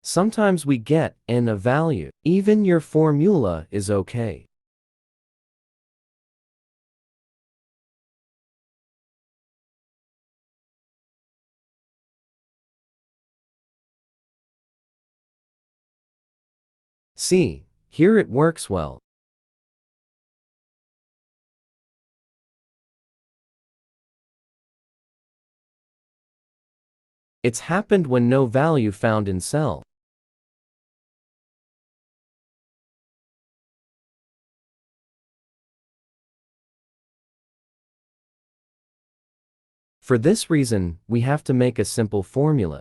Sometimes we get n a value. Even your formula is okay. See, here it works well. It's happened when no value found in cell. For this reason, we have to make a simple formula.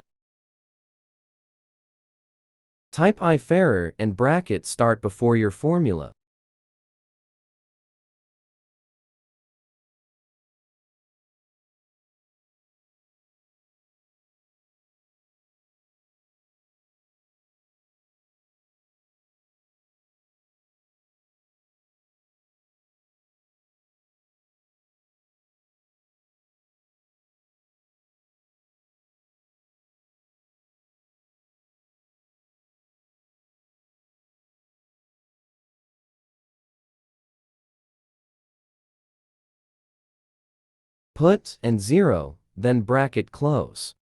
Type if_error and bracket start before your formula. Put and 0, then bracket close.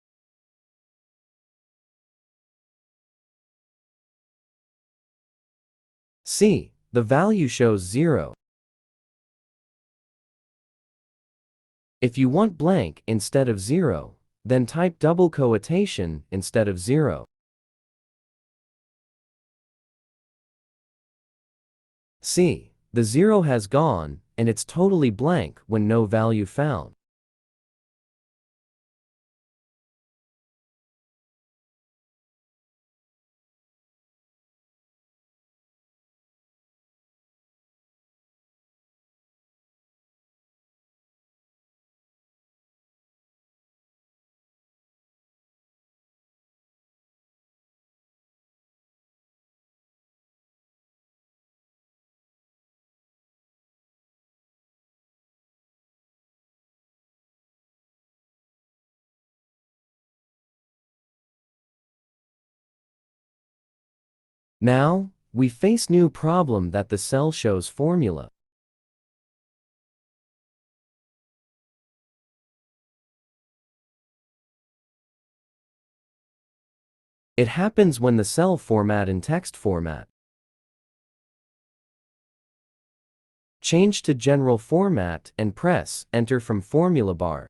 See, the value shows 0. If you want blank instead of 0, then type double quotation instead of 0. See, the 0 has gone, and it's totally blank when no value found. Now, we face new problem that the cell shows formula. It happens when the cell format in text format. Change to general format and press enter from formula bar.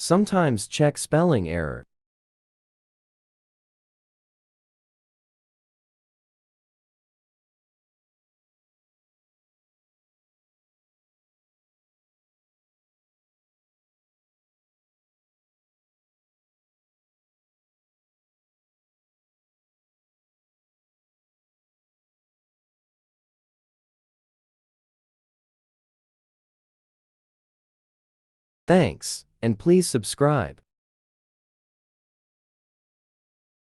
Sometimes check spelling error. Thanks, and please subscribe.